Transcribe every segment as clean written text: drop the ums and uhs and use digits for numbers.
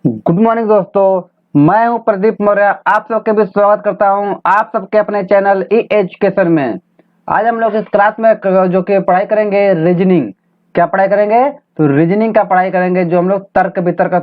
Good morning दोस्तों, मैं हूं प्रदीप मौर्य। आप सबके भी स्वागत करता हूं आप सबके अपने चैनल ई एजुकेशन में। आज हम लोग इस क्लास में जो कि पढ़ाई करेंगे रीजनिंग। क्या पढ़ाई करेंगे? तो रीजनिंग का पढ़ाई करेंगे, जो हम लोग तर्क वितर्क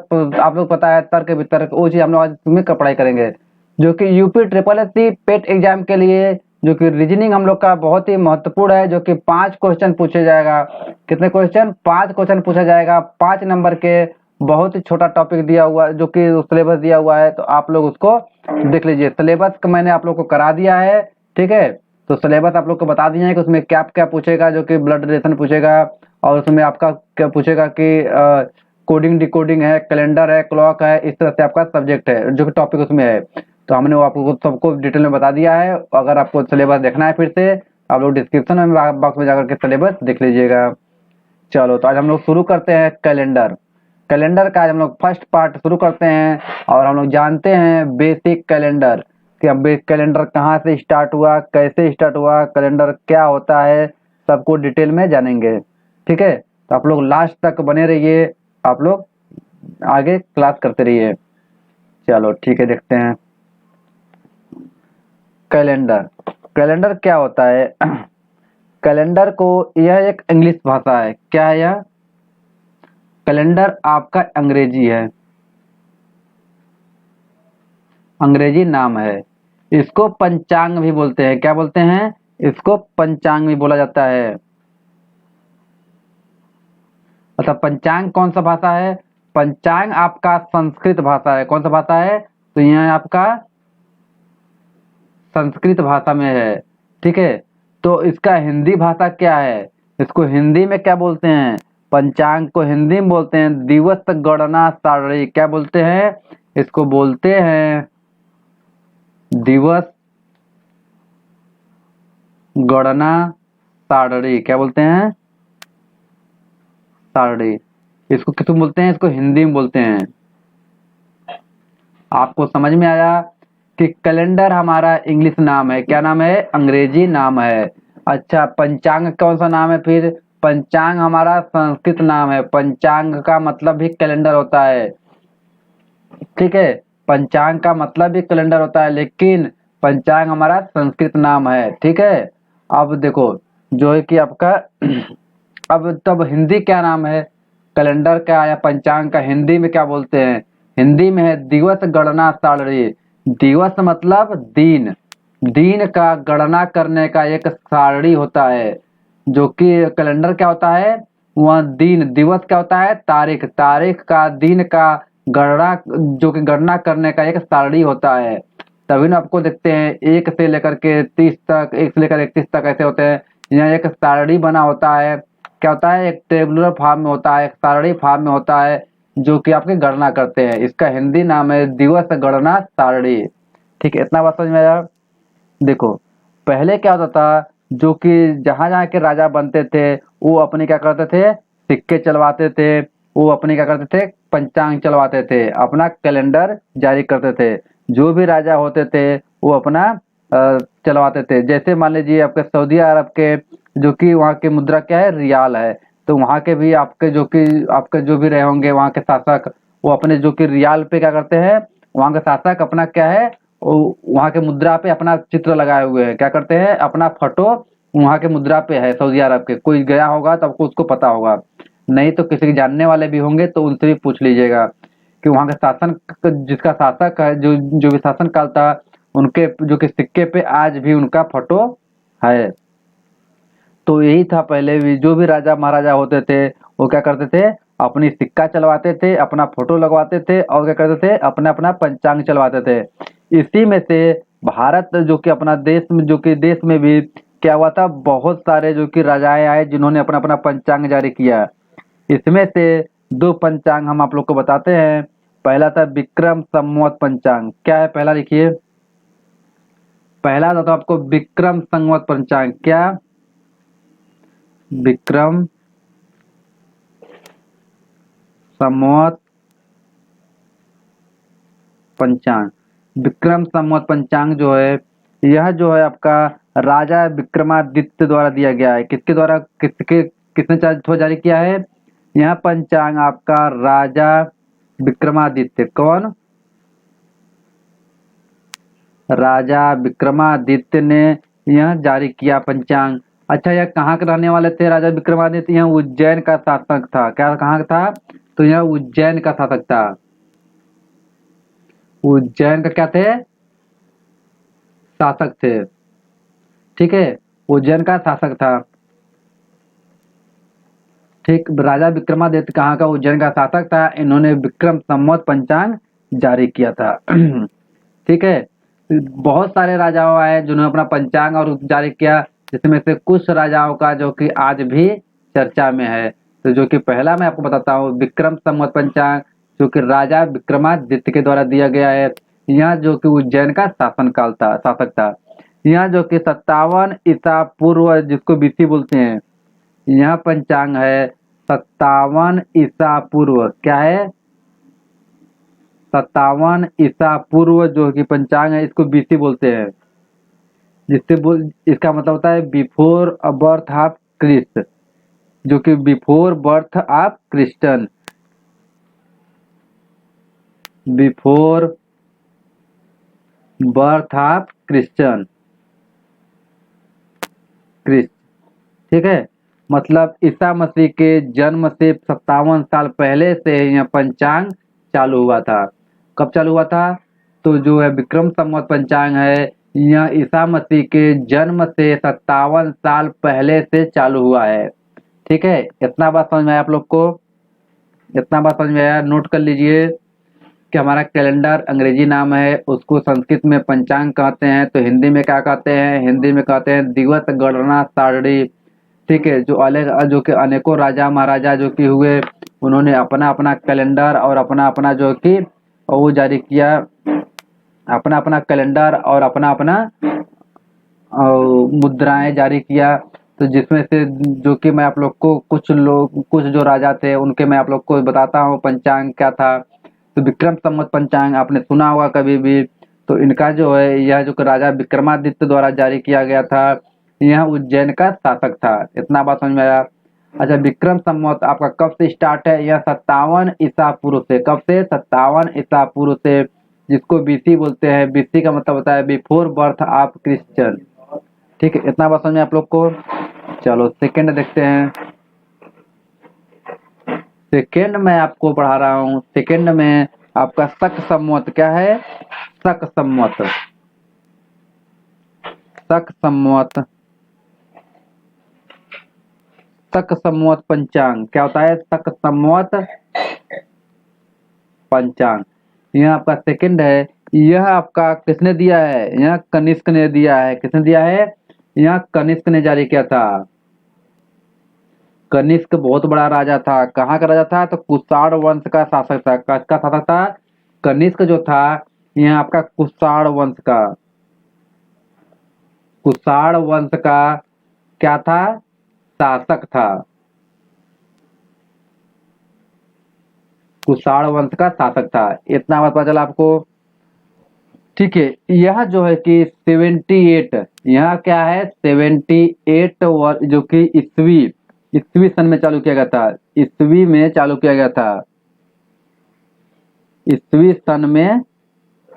आप लोग पता है तर्क वितर्क, वो चीज हम लोग आज में का पढ़ाई करेंगे, जो कि UP triple S C PET exam के लिए, जो कि रीजनिंग हम लोग का बहुत ही महत्वपूर्ण है। जो कि 5 क्वेश्चन पूछे जाएगा। कितने क्वेश्चन? 5 क्वेश्चन पूछा जाएगा, 5 नंबर के। बहुत ही छोटा टॉपिक दिया हुआ है, जो कि सिलेबस दिया हुआ है, तो आप लोग उसको देख लीजिए। सिलेबस का मैंने आप लोग को करा दिया है, ठीक है। तो सिलेबस आप लोग को बता दिया है कि उसमें क्या क्या पूछेगा, जो कि ब्लड रिलेशन पूछेगा, और उसमें आपका क्या पूछेगा कि कोडिंग डिकोडिंग है, कैलेंडर है, क्लॉक है, इस तरह से आपका सब्जेक्ट है, जो कि टॉपिक उसमें है। तो हमने वो आपको सबको डिटेल में बता दिया है। अगर आपको सिलेबस देखना है फिर से, आप लोग डिस्क्रिप्शन में बॉक्स में जाकर के सिलेबस देख लीजिएगा। चलो, तो आज हम लोग शुरू करते हैं कैलेंडर। कैलेंडर का आज हम लोग फर्स्ट पार्ट शुरू करते हैं, और हम लोग जानते हैं बेसिक कैलेंडर कि अब कैलेंडर कहाँ से स्टार्ट हुआ, कैसे स्टार्ट हुआ, कैलेंडर क्या होता है, सबको डिटेल में जानेंगे। ठीक है, तो आप लोग लास्ट तक बने रहिए, आप लोग आगे क्लास करते रहिए। चलो ठीक है, देखते हैं कैलेंडर। कैलेंडर क्या होता है? कैलेंडर को, यह एक इंग्लिश भाषा है। क्या है यह? कैलेंडर आपका अंग्रेजी है, अंग्रेजी नाम है। इसको पंचांग भी बोलते हैं। क्या बोलते हैं? इसको पंचांग भी बोला जाता है। अच्छा, पंचांग कौन सा भाषा है? पंचांग आपका संस्कृत भाषा है। कौन सा भाषा है? तो यह आपका संस्कृत भाषा में है। ठीक है, तो इसका हिंदी भाषा क्या है? इसको हिंदी में क्या बोलते हैं? पंचांग को हिंदी में बोलते हैं दिवस गणना सारणी। क्या बोलते हैं? इसको बोलते हैं दिवस गणना सारणी। क्या बोलते हैं? सारणी। इसको किस में बोलते हैं? इसको हिंदी में बोलते हैं। आपको समझ में आया कि कैलेंडर हमारा इंग्लिश नाम है। क्या नाम है? अंग्रेजी नाम है। अच्छा, पंचांग कौन सा नाम है फिर? पंचांग हमारा संस्कृत नाम है। पंचांग का मतलब भी कैलेंडर होता है। ठीक है, पंचांग का मतलब भी कैलेंडर होता है, लेकिन पंचांग हमारा संस्कृत नाम है। ठीक है, अब देखो, जो है कि आपका अब तब हिंदी क्या नाम है? कैलेंडर का या पंचांग का हिंदी में क्या बोलते हैं? हिंदी में है दिवस गणना सारणी। दिवस मतलब दिन, दिन का गणना करने का एक सारणी होता है। जो कि कैलेंडर क्या होता है? वह दिन, दिवस क्या होता है? तारीख, तारीख का, दिन का गणना, जो कि गणना करने का एक सारणी होता है। तभी ना आपको देखते हैं 1 से लेकर के 30 तक, 1 से लेकर 31 तक ऐसे होते हैं। यहाँ एक सारणी बना होता है। क्या होता है? एक टेबुलर फॉर्म में होता है, एक सारणी फॉर्म में होता है, जो कि आपकी गणना करते हैं। इसका हिंदी नाम है दिवस गणना सारणी। ठीक है, इतना बात समझ में आया? देखो, पहले क्या होता था, जो कि जहां जहां के राजा बनते थे, वो अपने क्या करते थे? सिक्के चलवाते थे। वो अपने क्या करते थे? पंचांग चलवाते थे, अपना कैलेंडर जारी करते थे। जो भी राजा होते थे वो अपना चलवाते थे। जैसे मान लीजिए आपके सऊदी अरब के, जो कि वहाँ की मुद्रा क्या है? रियाल है। तो वहाँ के भी आपके, जो कि आपके जो भी रहे होंगे वहाँ के शासक, वो अपने जो कि रियाल पे क्या करते हैं? वहाँ के शासक अपना क्या है, वहाँ के मुद्रा पे अपना चित्र लगाए हुए हैं। क्या करते हैं? अपना फोटो वहाँ के मुद्रा पे है सऊदी अरब के। कोई गया होगा तो आपको उसको पता होगा, नहीं तो किसी के जानने वाले भी होंगे तो उनसे भी पूछ लीजिएगा कि वहाँ का शासन, जिसका शासक है, जो जो भी शासन काल था, उनके जो कि सिक्के पे आज भी उनका फोटो है। तो यही था पहले भी, जो भी राजा महाराजा होते थे वो क्या करते थे? अपनी सिक्का चलवाते थे, अपना फोटो लगवाते थे, और क्या करते थे? अपना अपना पंचांग चलवाते थे। इसी में से भारत, जो कि अपना देश में, जो कि देश में भी क्या हुआ था, बहुत सारे जो कि राजाएं आए जिन्होंने अपना अपना पंचांग जारी किया। इसमें से 2 पंचांग हम आप लोग को बताते हैं। पहला था विक्रम संवत पंचांग। क्या है पहला? लिखिए, पहला था तो आपको विक्रम संवत पंचांग। क्या? विक्रम संवत पंचांग। विक्रम संवत पंचांग जो है, यह जो है आपका राजा विक्रमादित्य द्वारा दिया गया है। किसके द्वारा, किसने जारी किया है? यह पंचांग आपका राजा विक्रमादित्य। कौन? राजा विक्रमादित्य ने यह जारी किया पंचांग। अच्छा, यह कहाँ के रहने वाले थे राजा विक्रमादित्य? यह उज्जैन का शासक था। क्या कहाँ का था? तो यह उज्जैन का शासक था। उज्जैन का क्या थे? शासक थे। ठीक है, उज्जैन का शासक था। ठीक, राजा विक्रमादित्य कहाँ का? उज्जैन का शासक था। इन्होंने विक्रम संवत पंचांग जारी किया था। ठीक है, बहुत सारे राजाओं आए जिन्होंने अपना पंचांग और जारी किया, जिसमें से कुछ राजाओं का जो कि आज भी चर्चा में है। तो जो कि पहला मैं आपको बताता हूँ, विक्रम संवत पंचांग, जो कि राजा विक्रमादित्य के द्वारा दिया गया है। यह जो कि उज्जैन का शासनकाल था, शासक था। यह जो कि 57 ईसा पूर्व, जिसको बीसी बोलते हैं, यह पंचांग है 57 ईसा पूर्व। क्या है? 57 ईसा पूर्व जो कि पंचांग है, इसको बीसी बोलते हैं। इसका मतलब होता है बिफोर बर्थ ऑफ क्रिस्ट, जो कि before birth of Christian, before birth of Christian, Christ. ठीक है, मतलब ईसा मसीह के जन्म से 57 साल पहले से यह पंचांग चालू हुआ था। कब चालू हुआ था? तो जो है विक्रम संवत पंचांग है, यह ईसा मसीह के जन्म से 57 साल पहले से चालू हुआ है। ठीक है, इतना बात समझ में आया आप लोग को? इतना बात समझ में आया? नोट कर लीजिए कि हमारा कैलेंडर अंग्रेजी नाम है, उसको संस्कृत में पंचांग कहते हैं। तो हिंदी में क्या कहते हैं? हिंदी में कहते हैं दिवस गणना सारणी। ठीक है, जो कि अनेकों राजा महाराजा जो कि हुए, उन्होंने अपना अपना कैलेंडर और अपना अपना जो कि वो जारी किया, अपना अपना कैलेंडर और अपना अपना मुद्राएं जारी किया। तो जिसमें से जो कि मैं आप लोग को कुछ जो राजा थे उनके मैं आप लोग को बताता हूँ पंचांग क्या था। तो विक्रम संवत पंचांग आपने सुना होगा कभी भी। तो इनका जो है, यह जो कि राजा विक्रमादित्य द्वारा जारी किया गया था, यह उज्जैन का शासक था। इतना बात समझ में आया? अच्छा, विक्रम संवत आपका कब से स्टार्ट है? यह 57 ईसा पूर्व से। कब से? 57 ईसा पूर्व से, जिसको बीसी बोलते हैं। बीसी का मतलब होता है बिफोर बर्थ ऑफ क्रिश्चियन। ठीक है, इतना बात समझ में आप लोग को? चलो सेकंड देखते हैं। सेकंड में आपको पढ़ा रहा हूँ। सेकंड में आपका शक संवत क्या है? शक संवत, शक संवत, शक संवत पंचांग क्या होता है? शक संवत पंचांग, यह आपका सेकंड है। यह आपका किसने दिया है? यह कनिष्क ने दिया है। किसने दिया है? यह कनिष्क ने जारी किया था। कनिष्क बहुत बड़ा राजा था। कहाँ का राजा था? तो कुषाण वंश का शासक था। किसका शासक था? कनिष्क जो था, यह आपका कुषाण वंश का, कुषाण वंश का क्या था? शासक था। कुषाण वंश का शासक था। इतना बात पता चला आपको? ठीक है, यह जो है कि 78, यह क्या है? 78 जो कि ईस्वी, ईस्वी सन में चालू किया गया था। ईस्वी में चालू किया गया था। ईस्वी सन में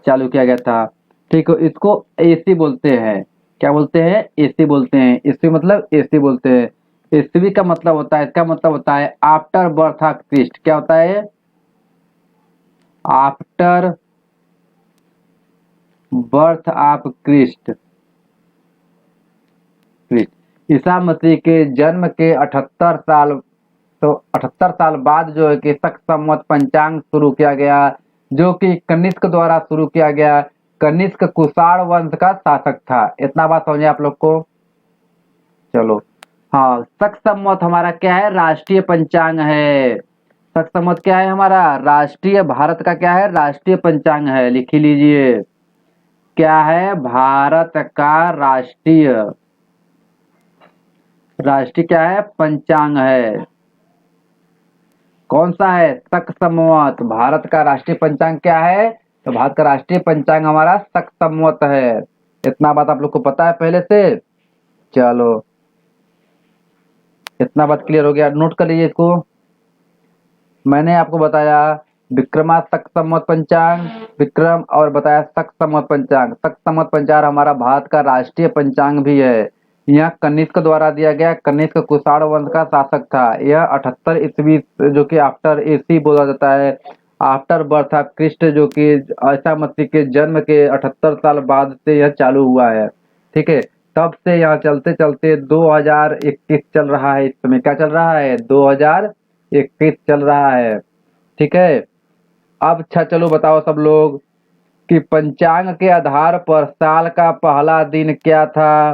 चालू किया गया था। ठीक है, इसको एसी बोलते हैं। क्या बोलते हैं? एसी बोलते हैं। ईस्वी मतलब एसी बोलते हैं। ईस्वी का मतलब होता है, इसका मतलब होता है आफ्टर बर्थ ऑफ क्रिस्ट। क्या होता है? After birth of Christ, Christ. ईसा मसीह के जन्म के 78 साल, तो 78 साल बाद जो है कि शक संवत पंचांग शुरू किया गया, जो कि कनिष्क द्वारा शुरू किया गया। कनिष्क कुषाण वंश का शासक था। इतना बात समझे आप लोग को? चलो, हाँ, शक संवत हमारा क्या है? राष्ट्रीय पंचांग है। शक संवत क्या है? हमारा राष्ट्रीय, भारत का क्या है? राष्ट्रीय पंचांग है। लिख ही लीजिए, क्या है? भारत का राष्ट्रीय, राष्ट्रीय क्या है? पंचांग है। कौन सा है? शक संवत। भारत का राष्ट्रीय पंचांग क्या है? तो भारत का राष्ट्रीय पंचांग हमारा शक संवत है। इतना बात आप लोग को पता है पहले से? चलो, इतना बात क्लियर हो गया। नोट कर लीजिए इसको। मैंने आपको बताया विक्रमा शक संवत पंचांग, विक्रम और बताया शक संवत पंचांग। शक संवत पंचांग हमारा भारत का राष्ट्रीय पंचांग भी है। यह कनिष्क द्वारा दिया गया। कनिष्क कुषाण वंश का शासक था। यह 78 ईस्वी जो कि आफ्टर ईसी बोला जाता है, आफ्टर बर्थ ऑफ क्रिस्ट, जो कि ईसा मसीह के जन्म के 78 साल बाद से यह चालू हुआ है। ठीक है, तब से यहाँ चलते चलते 2021 चल रहा है। इस समय क्या चल रहा है? 2021 चल रहा है। ठीक है, अब अच्छा चलो बताओ सब लोग कि पंचांग के आधार पर साल का पहला दिन क्या था?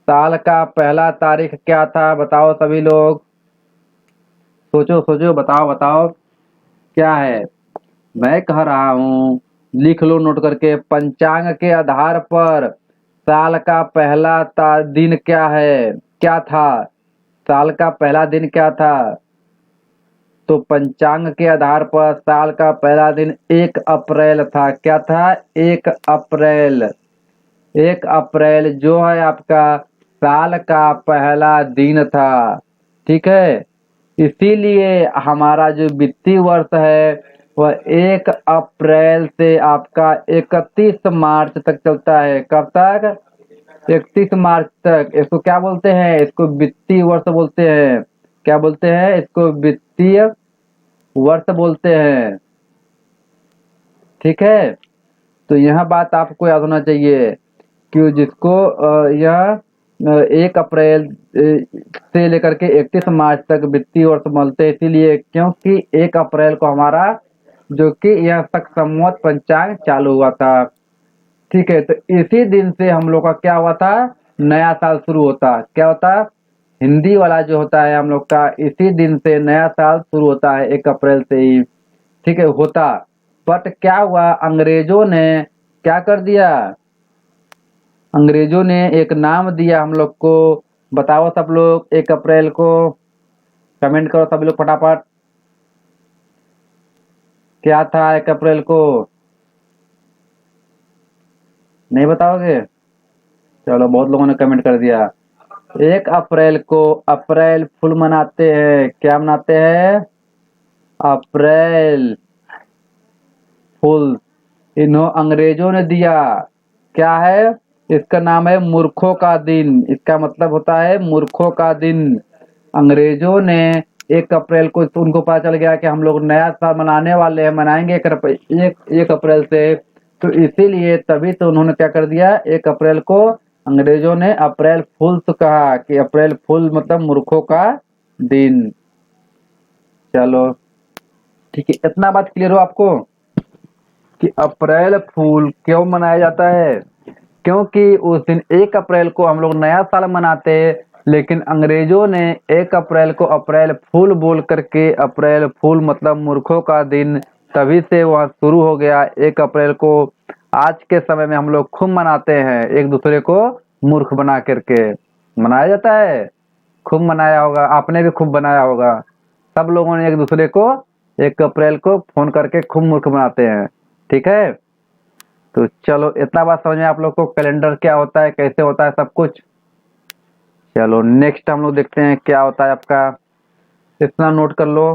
साल का पहला तारीख क्या था? बताओ सभी लोग, सोचो सोचो, बताओ बताओ क्या है। मैं कह रहा हूँ, लिख लो नोट करके। पंचांग के आधार पर साल का पहला दिन क्या है, क्या था? साल का पहला दिन क्या था? तो पंचांग के आधार पर साल का पहला दिन 1 अप्रैल था। क्या था? 1 अप्रैल। 1 अप्रैल जो है आपका साल का पहला दिन था। ठीक है, इसीलिए हमारा जो वित्तीय वर्ष है वह 1 अप्रैल से आपका 31 मार्च तक चलता है। कब तक? 31 मार्च तक। इसको क्या बोलते हैं? इसको वित्तीय वर्ष बोलते हैं। क्या बोलते हैं? इसको वित्तीय वर्ष बोलते हैं। ठीक है, तो यह बात आपको याद होना चाहिए कि जिसको यह 1 अप्रैल से लेकर के 31 मार्च तक वित्तीय वर्ष बोलते हैं। इसीलिए क्योंकि 1 अप्रैल को हमारा जो कि यह शक संवत पंचांग चालू हुआ था। ठीक है, तो इसी दिन से हम लोग का क्या हुआ था? नया साल शुरू होता। क्या होता? हिंदी वाला जो होता है हम लोग का, इसी दिन से नया साल शुरू होता है, 1 अप्रैल से ही। ठीक है, होता। बट क्या हुआ, अंग्रेजों ने क्या कर दिया? अंग्रेजों ने एक नाम दिया हम लोग को। बताओ सब लोग, 1 अप्रैल को कमेंट करो सभी लोग फटाफट। क्या था 1 अप्रैल को? नहीं बताओगे? चलो, बहुत लोगों ने कमेंट कर दिया। 1 अप्रैल को अप्रैल फुल मनाते हैं। क्या मनाते हैं? April fool. इन्हों अंग्रेजों ने दिया। क्या है? इसका नाम है मूर्खों का दिन। इसका मतलब होता है मूर्खों का दिन। अंग्रेजों ने 1 अप्रैल को, तो उनको पता चल गया कि हम लोग नया साल मनाने वाले हैं, मनाएंगे 1 अप्रैल से। तो इसीलिए तभी तो उन्होंने क्या कर दिया, 1 अप्रैल को अंग्रेजों ने अप्रैल फूल्स कहा कि अप्रैल फूल मतलब मूर्खों का दिन। चलो ठीक है, इतना बात क्लियर हो आपको कि अप्रैल फूल क्यों मनाया जाता है? क्योंकि उस दिन 1 अप्रैल को हम लोग नया साल मनाते, लेकिन अंग्रेजों ने 1 अप्रैल को अप्रैल फूल बोल करके, अप्रैल फूल मतलब मूर्खों का दिन, तभी से वह शुरू हो गया। 1 अप्रैल को आज के समय में हम लोग खूब मनाते हैं, एक दूसरे को मूर्ख बना करके मनाया जाता है। खूब मनाया होगा, आपने भी खूब बनाया होगा। सब लोगों ने एक दूसरे को 1 अप्रैल को फोन करके खूब मूर्ख बनाते हैं। ठीक है, तो चलो इतना बात समझ में आप लोग को कैलेंडर क्या होता है, कैसे होता है सब कुछ। चलो नेक्स्ट हम लोग देखते हैं क्या होता है आपका। इतना नोट कर लो।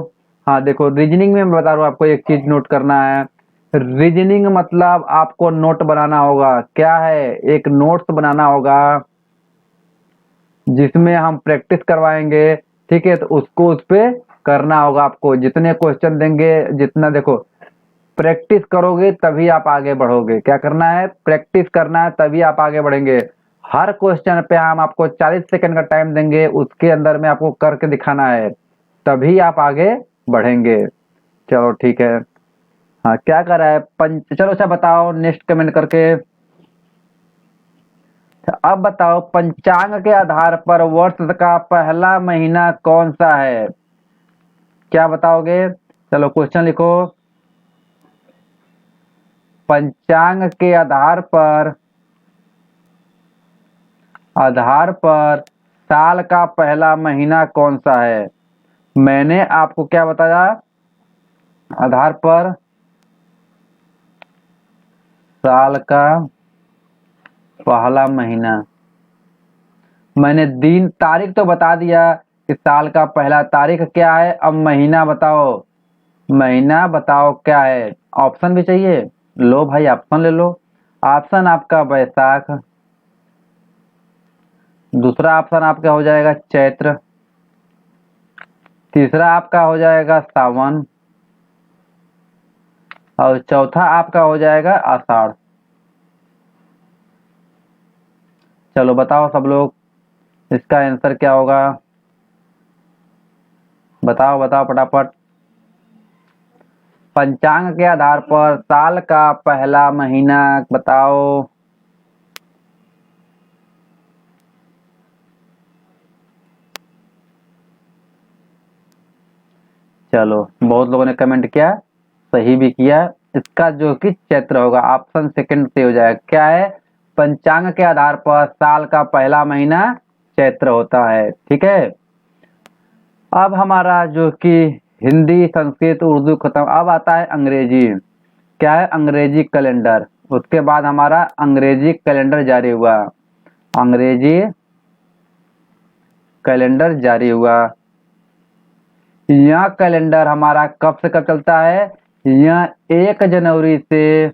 हाँ देखो, रीजनिंग में मैं बता रहा हूँ आपको, एक चीज नोट करना है। रीजनिंग मतलब आपको नोट बनाना होगा। क्या है? एक नोट्स बनाना होगा जिसमें हम प्रैक्टिस करवाएंगे। ठीक है, तो उसको उस पे करना होगा आपको। जितने क्वेश्चन देंगे, जितना देखो, प्रैक्टिस करोगे तभी आप आगे बढ़ोगे। क्या करना है? प्रैक्टिस करना है, तभी आप आगे बढ़ेंगे। हर क्वेश्चन पे हम आपको 40 सेकंड का टाइम देंगे, उसके अंदर में आपको करके दिखाना है, तभी आप आगे बढ़ेंगे। चलो ठीक है। हाँ, क्या कर रहा है चलो अच्छा बताओ, नेक्स्ट कमेंट करके। अब बताओ, पंचांग के आधार पर वर्ष का पहला महीना कौन सा है? क्या बताओगे? चलो क्वेश्चन लिखो। पंचांग के आधार पर साल का पहला महीना कौन सा है? मैंने आपको क्या बताया? आधार पर साल का पहला महीना। मैंने दिन तारीख तो बता दिया कि साल का पहला तारीख क्या है। अब महीना बताओ। महीना बताओ क्या है। ऑप्शन भी चाहिए, लो भाई ऑप्शन ले लो। ऑप्शन आपका बैसाख, दूसरा ऑप्शन आपका हो जाएगा चैत्र, तीसरा आपका हो जाएगा सावन, और चौथा आपका हो जाएगा आषाढ़। चलो बताओ सब लोग, इसका आंसर क्या होगा? बताओ बताओ फटाफट। पंचांग के आधार पर साल का पहला महीना बताओ। चलो बहुत लोगों ने कमेंट किया, सही भी किया। इसका जो कि चैत्र होगा, ऑप्शन सेकंड से हो जाएगा। क्या है? पंचांग के आधार पर साल का पहला महीना चैत्र होता है। ठीक है, अब हमारा जो कि हिंदी संस्कृत उर्दू खत्म, अब आता है अंग्रेजी। क्या है? अंग्रेजी कैलेंडर। उसके बाद हमारा अंग्रेजी कैलेंडर जारी हुआ, अंग्रेजी कैलेंडर जारी हुआ। यह कैलेंडर हमारा कब से कब चलता है? यह 1 जनवरी से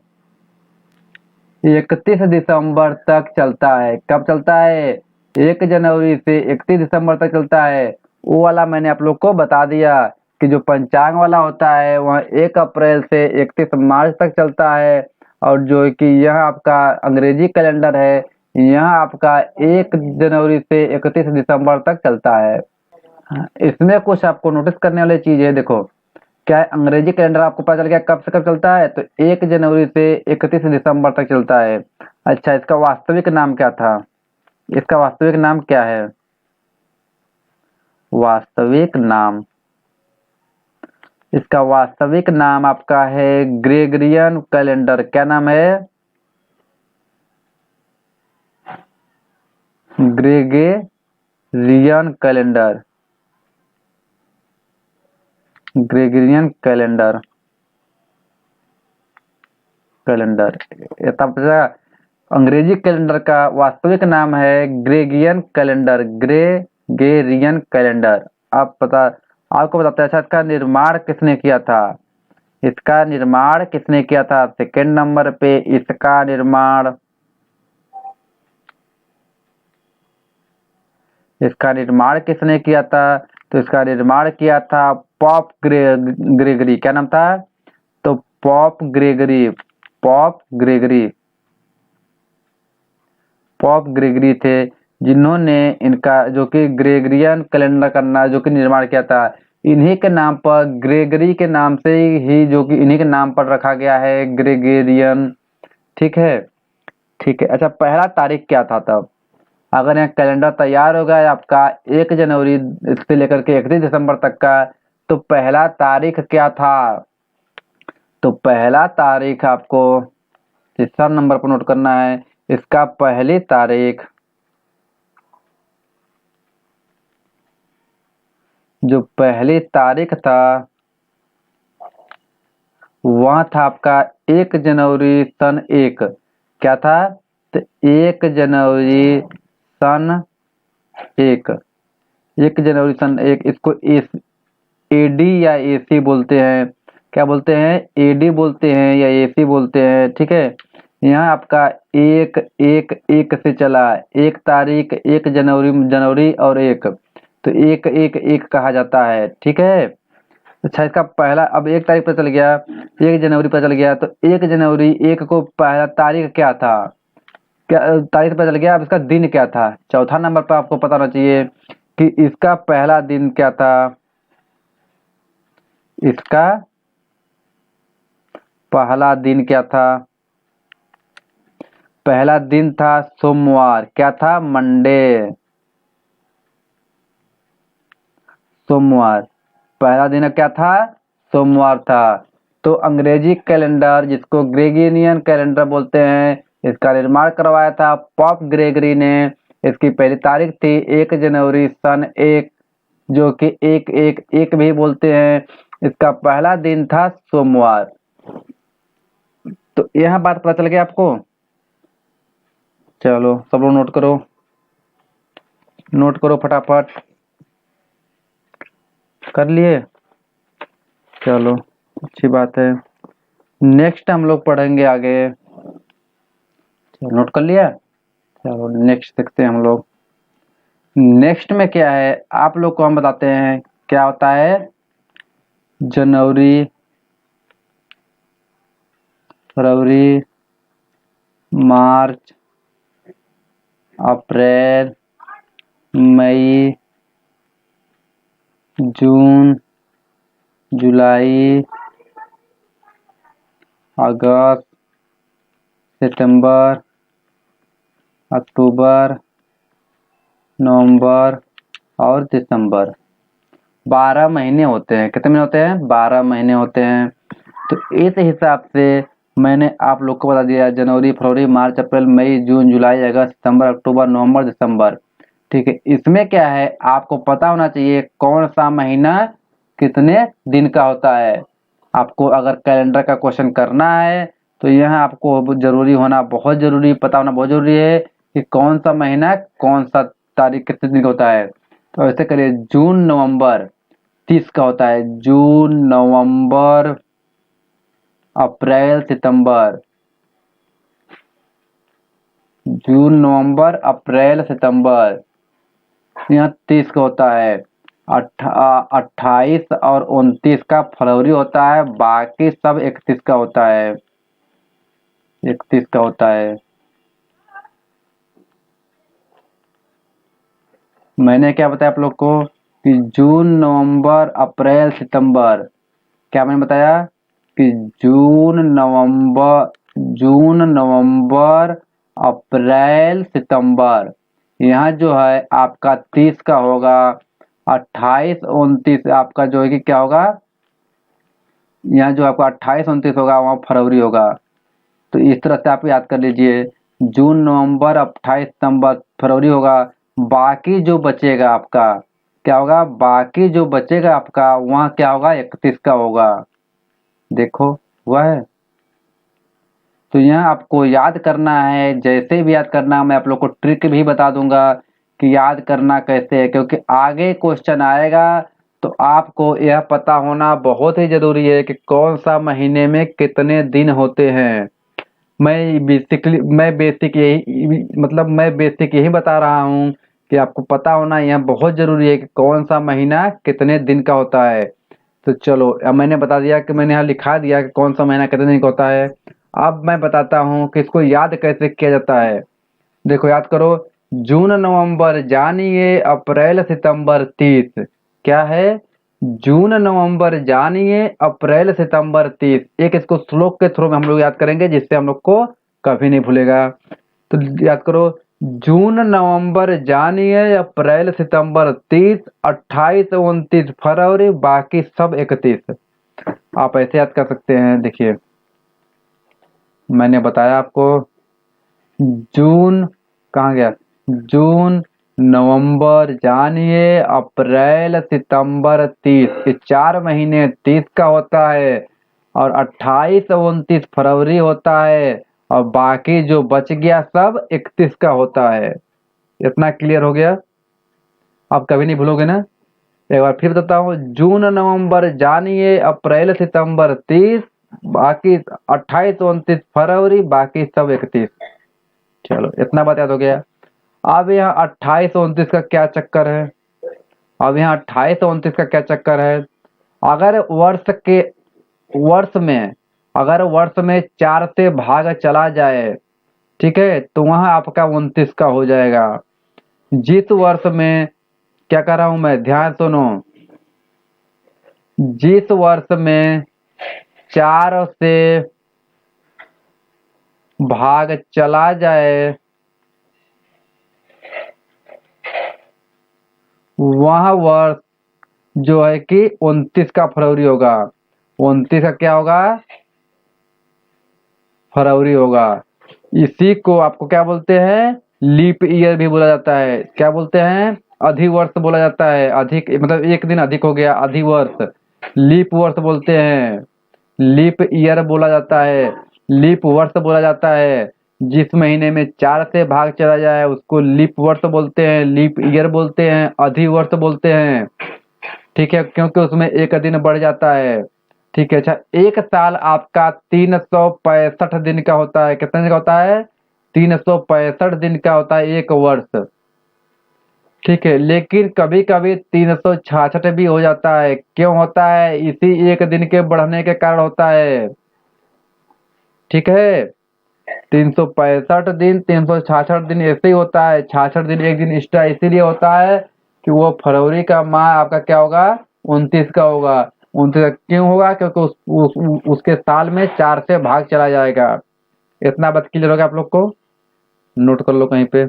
31 दिसंबर तक चलता है। कब चलता है? 1 जनवरी से 31 दिसंबर तक चलता है। वो वाला मैंने आप लोग को बता दिया कि जो पंचांग वाला होता है वह 1 अप्रैल से 31 मार्च तक चलता है, और जो कि यह आपका अंग्रेजी कैलेंडर है यह आपका 1 जनवरी से 31 दिसंबर तक चलता है। इसमें कुछ आपको नोटिस करने वाली चीज है, देखो। क्या है? अंग्रेजी कैलेंडर आपको पता चल गया कब से कब चलता है, तो 1 जनवरी से 31 दिसंबर तक चलता है। अच्छा, इसका वास्तविक नाम क्या था? इसका वास्तविक नाम क्या है? वास्तविक नाम, इसका वास्तविक नाम आपका है ग्रेगरियन कैलेंडर। क्या नाम है? Gregorian calendar, Gregorian calendar, calendar. ये तब अंग्रेजी कैलेंडर का वास्तविक नाम है ग्रेगियन कैलेंडर, ग्रेगेरियन कैलेंडर। आप पता, आपको बताते हैं। अच्छा, इसका निर्माण किसने किया था? इसका निर्माण किसने किया था? सेकंड नंबर पे इसका निर्माण, इसका निर्माण किसने किया था? तो इसका निर्माण किया था पॉप ग्रेगरी। क्या नाम था? तो pop Gregory, pop Gregory, pop Gregory थे जिन्होंने इनका जो कि ग्रेगरियन कैलेंडर करना जो कि निर्माण किया था। इन्हीं के नाम पर, ग्रेगरी के नाम से ही जो कि इन्हीं के नाम पर रखा गया है ग्रेगरियन। ठीक है, ठीक है। अच्छा, पहला तारीख क्या था तब? अगर यह कैलेंडर तैयार हो गया आपका 1 जनवरी से लेकर के 31 दिसंबर तक का, तो पहला तारीख क्या था? तो पहला तारीख आपको तीसरा नंबर पर नोट करना है। इसका पहली तारीख, जो पहली तारीख था वह था आपका 1 जनवरी सन 1। क्या था? तो 1 जनवरी सन 1, 1 जनवरी सन 1। इसको एडी या एसी बोलते हैं। क्या बोलते हैं? एडी बोलते हैं या एसी बोलते हैं। ठीक है, यहाँ आपका 1 1 1 से चला, 1 तारीख, 1 जनवरी, जनवरी और 1, तो 1 1 1 कहा जाता है। ठीक है। अच्छा, इसका पहला, अब 1 तारीख पता चल गया, 1 जनवरी पता चल गया, तो 1 जनवरी 1 को पहला तारीख क्या था? क्या तारीख पता चल गया। अब इसका दिन क्या था? चौथा नंबर पर आपको पता होना चाहिए कि इसका पहला दिन क्या था। इसका पहला दिन क्या था? पहला दिन था सोमवार। क्या था? मंडे, सोमवार। पहला दिन क्या था? सोमवार था। तो अंग्रेजी कैलेंडर, जिसको ग्रेगोरियन कैलेंडर बोलते हैं, इसका निर्माण करवाया था पॉप ग्रेगरी ने। इसकी पहली तारीख थी 1 जनवरी सन 1, जो कि 1 1 1 भी बोलते हैं। इसका पहला दिन था सोमवार। तो यह बात पता चल गया आपको। चलो सब लोग नोट करो, नोट करो फटाफट। कर लिए? चलो अच्छी बात है। नेक्स्ट हम लोग पढ़ेंगे आगे। नोट कर लिया? चलो नेक्स्ट देखते हैं हम लोग। नेक्स्ट में क्या है आप लोग को हम बताते हैं क्या होता है। जनवरी, फरवरी, मार्च, अप्रैल, मई, जून, जुलाई, अगस्त, सितंबर, अक्टूबर, नवंबर और दिसंबर। 12 महीने होते हैं। कितने महीने होते हैं? 12 महीने होते हैं। तो इस हिसाब से मैंने आप लोग को बता दिया जनवरी, फरवरी, मार्च, अप्रैल, मई, जून, जुलाई, अगस्त, सितंबर, अक्टूबर, नवंबर, दिसंबर। ठीक है, इसमें क्या है आपको पता होना चाहिए कौन सा महीना कितने दिन का होता है। आपको अगर कैलेंडर का क्वेश्चन करना है तो यह आपको जरूरी होना बहुत जरूरी, पता होना बहुत जरूरी है कि कौन सा महीना कौन सा तारीख कितने दिन का होता है। तो ऐसे करिए जून नवंबर 30 का होता है। जून, नवंबर, अप्रैल, सितंबर। जून, नवंबर, अप्रैल, सितंबर, यहाँ 30 का होता है। 28 और 29 का फरवरी होता है। बाकी सब 31 का होता है। 31 का होता है। मैंने क्या बताया आप लोग को कि जून, नवंबर, अप्रैल, सितंबर। क्या मैंने बताया कि जून, नवंबर, अप्रैल, सितंबर। यहाँ जो है आपका 30 का होगा। 28, 29 आपका जो है कि क्या होगा, यहाँ जो आपका 28, 29 होगा वहाँ फरवरी होगा। तो इस तरह से आप याद कर लीजिए जून, नवंबर, 28, सितंबर, फरवरी होगा। बाकी जो बचेगा आपका क्या होगा, बाकी जो बचेगा आपका वहाँ क्या होगा, 31 का होगा। देखो हुआ है। तो यह आपको याद करना है। जैसे भी याद करना मैं आप लोग को ट्रिक भी बता दूंगा कि याद करना कैसे है, क्योंकि आगे क्वेश्चन आएगा तो आपको यह पता होना बहुत ही जरूरी है कि कौन सा महीने में कितने दिन होते हैं। मैं बेसिक यही बता रहा हूँ कि आपको पता होना यह बहुत जरूरी है कि कौन सा महीना कितने दिन का होता है। तो चलो अब मैंने बता दिया कि मैंने यहाँ लिखा दिया कि कौन सा महीना कितने दिन का होता है। अब मैं बताता हूँ कि इसको याद कैसे किया जाता है। देखो याद करो, जून, नवंबर जानिए, अप्रैल, सितंबर 30। क्या है? जून, नवंबर जानिए, अप्रैल, सितंबर 30। एक इसको श्लोक के थ्रू में हम लोग याद करेंगे जिससे हम लोग को कभी नहीं भूलेगा। तो याद करो, जून, नवंबर जानिए, अप्रैल, सितंबर 30, 28, 29 फरवरी, बाकी सब 31। आप ऐसे याद कर सकते हैं। देखिए मैंने बताया आपको जून, कहाँ गया, जून, नवंबर जानिए, अप्रैल, सितंबर 30। ये 4 महीने 30 का होता है और 28, 29 फरवरी होता है और बाकी जो बच गया सब 31 का होता है। इतना क्लियर हो गया? आप कभी नहीं भूलोगे ना? एक बार फिर बताता हूँ, जून, नवंबर जानिए, अप्रैल, सितंबर 30, बाकी 28, 29 फरवरी, बाकी सब 31। चलो इतना बात याद हो गया। अब यहाँ 28, 29 का क्या चक्कर है? अब यहाँ 28, 29 का क्या चक्कर है? अगर वर्ष में 4 से भाग चला जाए, ठीक है, तो वहां आपका 29 का हो जाएगा। जिस वर्ष में, क्या कर रहा हूं मैं, ध्यान सुनो, जिस वर्ष में 4 से भाग चला जाए वह वर्ष जो है कि 29 का फरवरी होगा। 29 का क्या होगा, फरवरी होगा। इसी को आपको क्या बोलते हैं, लीप ईयर भी बोला जाता है। क्या बोलते हैं, अधिवर्ष बोला जाता है। अधिक मतलब एक दिन अधिक हो गया, अधिवर्ष। लीप वर्ष बोलते हैं, लीप ईयर बोला जाता है, लीप वर्ष बोला जाता है। जिस महीने में 4 से भाग चला जाए उसको लीप वर्ष बोलते हैं, लीप ईयर बोलते हैं, अधिवर्ष बोलते हैं। ठीक है, क्योंकि उसमें एक दिन बढ़ जाता है। ठीक है। अच्छा, एक साल आपका 365 दिन का होता है। कितने दिन का होता है? 365 दिन का होता है एक वर्ष। ठीक है, लेकिन कभी कभी 366 भी हो जाता है। क्यों होता है? इसी एक दिन के बढ़ने के कारण होता है। ठीक है, 365 दिन, 366 दिन ऐसे ही होता है। 66 दिन एक दिन एक्स्ट्रा इसीलिए होता है कि वो फरवरी का माह आपका क्या होगा? 29 का होगा। 29 क्यों होगा? क्योंकि उसके साल में 4 से भाग चला जाएगा। इतना बात क्लियर होगा आप लोग को? नोट कर लो कहीं पे,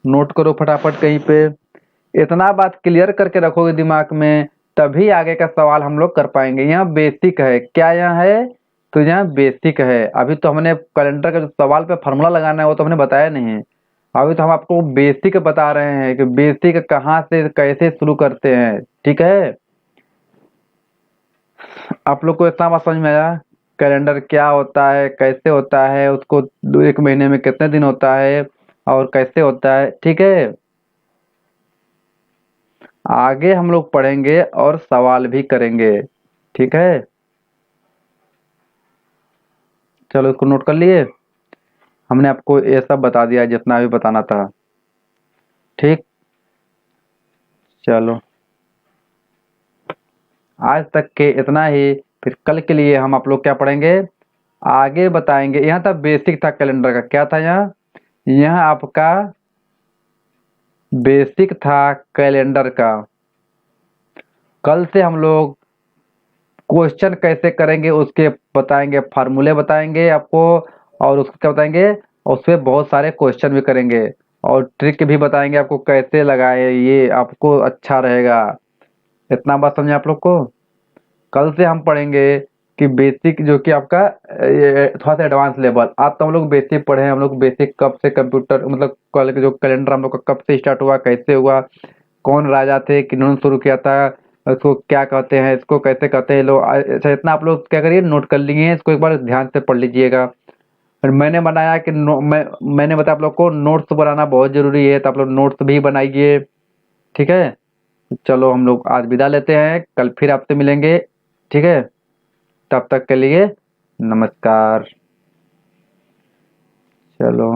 नोट करो फटाफट कहीं पे। इतना बात क्लियर करके रखोगे दिमाग में, तभी आगे का सवाल हम लोग कर पाएंगे। यहाँ बेसिक है। क्या यहाँ है? तो यहाँ बेसिक है। अभी तो हमने कैलेंडर का जो सवाल पे फार्मूला लगाना है वो तो हमने बताया नहीं है। अभी तो हम आपको बेसिक बता रहे हैं कि बेसिक कहाँ से कैसे शुरू करते हैं। ठीक है, आप लोग को इतना बात समझ में आया? कैलेंडर क्या होता है, कैसे होता है, उसको एक महीने में कितने दिन होता है और कैसे होता है। ठीक है, आगे हम लोग पढ़ेंगे और सवाल भी करेंगे। ठीक है, चलो इसको नोट कर लिए। हमने आपको ये सब बता दिया जितना भी बताना था। ठीक, चलो आज तक के इतना ही। फिर कल के लिए हम आप लोग क्या पढ़ेंगे, आगे बताएंगे। यहाँ तक बेसिक था कैलेंडर का। क्या था यहाँ? यहाँ आपका बेसिक था कैलेंडर का। कल से हम लोग क्वेश्चन कैसे करेंगे उसके बताएंगे, फार्मूले बताएंगे आपको। और उसको क्या बताएंगे, उसपे बहुत सारे क्वेश्चन भी करेंगे और ट्रिक भी बताएंगे आपको कैसे लगाए, ये आपको अच्छा रहेगा। इतना बात समझे आप लोग को? कल से हम पढ़ेंगे कि बेसिक जो कि आपका ये थोड़ा सा एडवांस लेवल। आज तो हम लोग बेसिक पढ़े हैं। हम लोग बेसिक कब से कंप्यूटर मतलब कल के जो कैलेंडर हम लोग का कब से स्टार्ट हुआ, कैसे हुआ, कौन राजा थे, किन्होंने शुरू किया था, इसको क्या कहते हैं, इसको कैसे कहते हैं लोग। अच्छा, इतना आप लोग क्या करिए, नोट कर लिए, इसको एक बार ध्यान से पढ़ लीजिएगा। और मैंने बनाया कि मैंने बताया आप लोग को नोट्स बनाना बहुत जरूरी है, तो आप लोग नोट्स भी बनाइए। ठीक है, चलो हम लोग आज विदा लेते हैं, कल फिर आपसे मिलेंगे। ठीक है, तब तक के लिए नमस्कार। चलो।